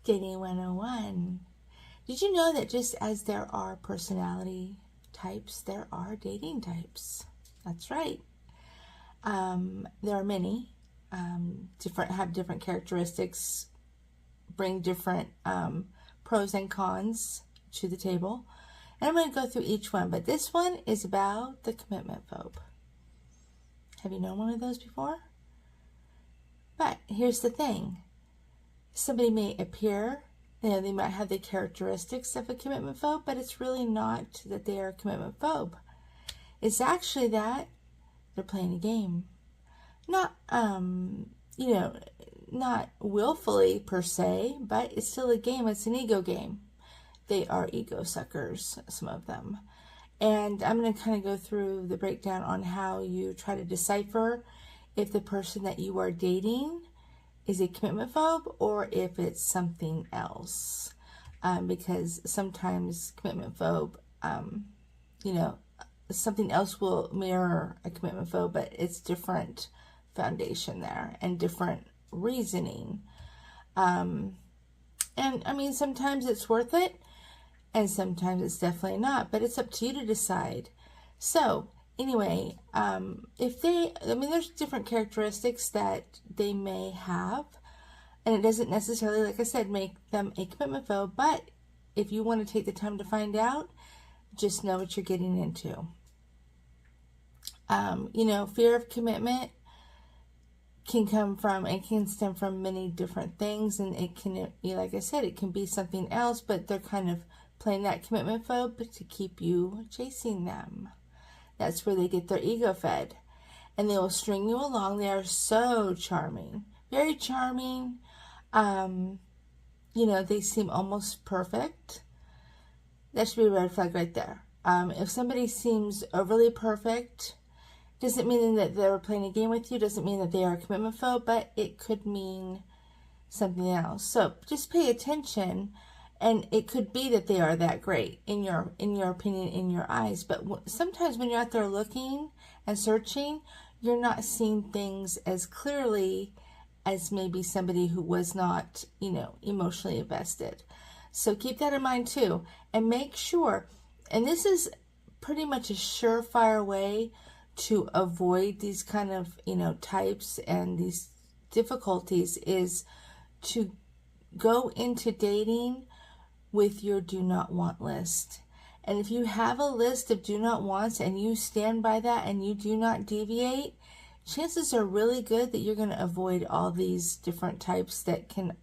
Dating 101. Did you know that just as there are personality types, there are dating types? That's right. There are many. Have different characteristics, bring different pros and cons to the table. And I'm going to go through each one, but this one is about the commitment phobe. Have you known one of those before? But here's the thing. Somebody may appear, they might have the characteristics of a commitment phobe, but it's really not that they are a commitment phobe. It's actually that they're playing a game. Not, not willfully per se, but it's still a game. It's an ego game. They are ego suckers, some of them. And I'm going to kind of go through the breakdown on how you try to decipher if the person that you are dating is a commitment phobe or if it's something else. Because sometimes commitment phobe, something else will mirror a commitment phobe, but it's different foundation there and different reasoning. And I mean, sometimes it's worth it and sometimes it's definitely not, but it's up to you to decide. So anyway, there's different characteristics that they may have, and it doesn't necessarily, like I said, make them a commitment phobe, but if you want to take the time to find out, just know what you're getting into. Fear of commitment can come from, and can stem from many different things, and it can, like I said, it can be something else, but they're kind of playing that commitment phobe to keep you chasing them. That's where they get their ego fed. And they will string you along. They are so charming. Very charming. They seem almost perfect. That should be a red flag right there. If somebody seems overly perfect, doesn't mean that they're playing a game with you. Doesn't mean that they are a commitment phobe, but it could mean something else. So just pay attention. And it could be that they are that great in your opinion, in your eyes. But sometimes when you're out there looking and searching, you're not seeing things as clearly as maybe somebody who was not, emotionally invested. So keep that in mind too. And make sure, and this is pretty much a surefire way to avoid these kind of, types and these difficulties, is to go into dating with your do not want list. And if you have a list of do not wants and you stand by that and you do not deviate, chances are really good that you're going to avoid all these different types that can,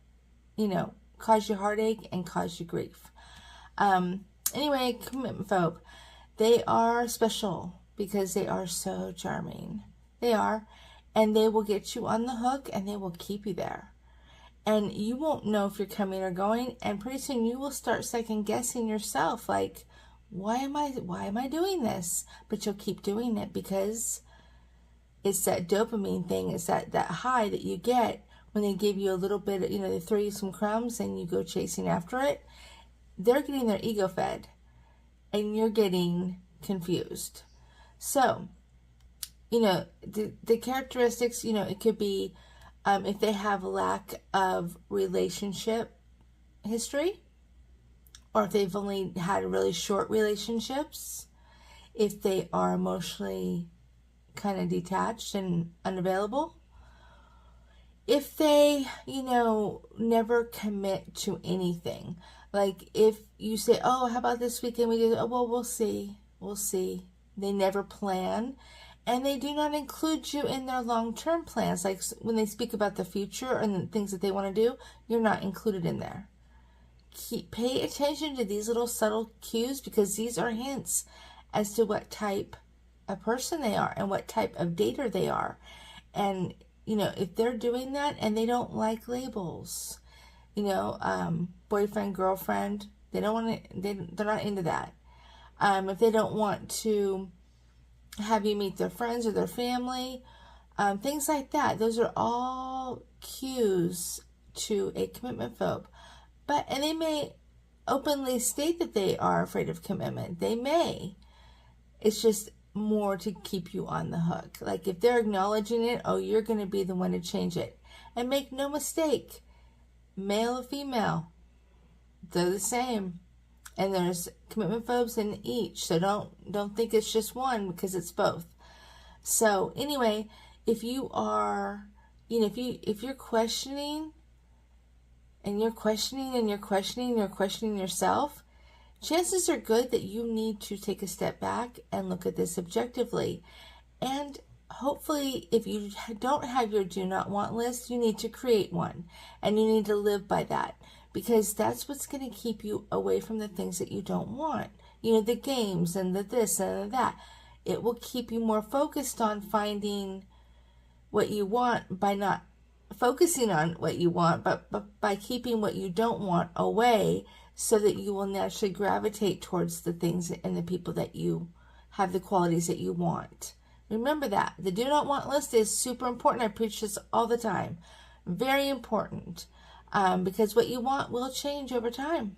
cause you heartache and cause you grief. Anyway, commitment phobe. They are special because they are so charming. They are. And they will get you on the hook and they will keep you there. And you won't know if you're coming or going, and pretty soon you will start second guessing yourself, like, why am I doing this? But you'll keep doing it because it's that dopamine thing. It's that high that you get when they give you a little bit, they throw you some crumbs and you go chasing after it. They're getting their ego fed and you're getting confused. So, the characteristics, it could be, if they have lack of relationship history, or if they've only had really short relationships, if they are emotionally kind of detached and unavailable, if they, never commit to anything. Like if you say, oh, how about this weekend we do, oh, well, we'll see. They never plan. And they do not include you in their long-term plans. Like when they speak about the future and the things that they want to do, you're not included in there. Pay attention to these little subtle cues, because these are hints as to what type of person they are and what type of dater they are. And, if they're doing that and they don't like labels, boyfriend, girlfriend, they're not into that. If they don't want to have you meet their friends or their family, things like that. Those are all cues to a commitment phobe. And they may openly state that they are afraid of commitment. They may. It's just more to keep you on the hook. Like if they're acknowledging it, oh, you're going to be the one to change it. And make no mistake, male or female. They're the same. And there's commitment phobes in each. So don't think it's just one, because it's both. So anyway, if you are, if you're questioning and you're questioning and you're questioning, you're questioning yourself, chances are good that you need to take a step back and look at this objectively. And hopefully, if you don't have your do not want list, you need to create one, and you need to live by that, because that's what's going to keep you away from the things that you don't want. The games and the this and the that. It will keep you more focused on finding what you want by not focusing on what you want, but by keeping what you don't want away, so that you will naturally gravitate towards the things and the people that you have the qualities that you want. Remember that. The do not want list is super important. I preach this all the time. Very important. Because what you want will change over time.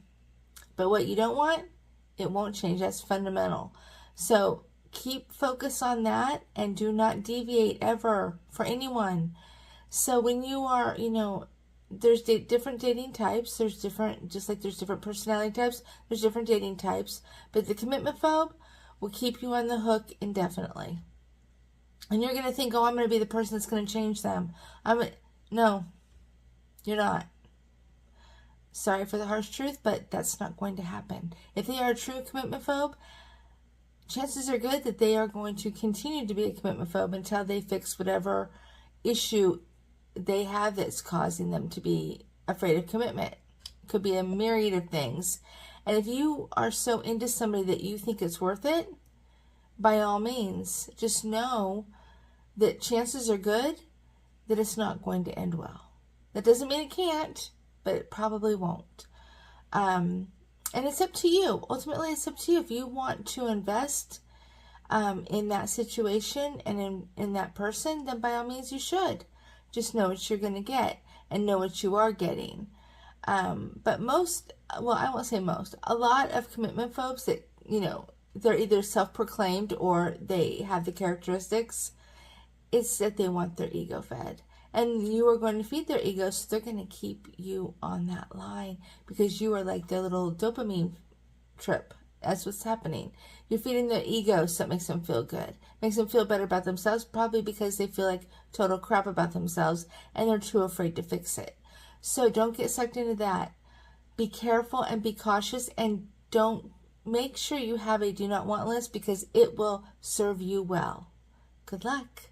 But what you don't want, it won't change. That's fundamental. So keep focus on that, and do not deviate ever for anyone. So when you are, there's different dating types. There's different, just like there's different personality types, there's different dating types. But the commitment phobe will keep you on the hook indefinitely. And you're going to think, oh, I'm going to be the person that's going to change them. No, you're not. Sorry for the harsh truth, but that's not going to happen. If they are a true commitment phobe, chances are good that they are going to continue to be a commitment phobe until they fix whatever issue they have that's causing them to be afraid of commitment. It could be a myriad of things. And if you are so into somebody that you think it's worth it, by all means, just know that chances are good that it's not going to end well. That doesn't mean it can't, but it probably won't. And it's up to you. Ultimately, it's up to you. If you want to invest in that situation and in that person, then by all means you should. Just know what you're going to get and know what you are getting. But most, well, I won't say most, a lot of commitment phobes that, they're either self-proclaimed or they have the characteristics, it's that they want their ego fed. And you are going to feed their ego, so they're going to keep you on that line, because you are like their little dopamine trip. That's what's happening. You're feeding their ego, so it makes them feel good. Makes them feel better about themselves, probably because they feel like total crap about themselves and they're too afraid to fix it. So don't get sucked into that. Be careful and be cautious, and make sure you have a do not want list, because it will serve you well. Good luck.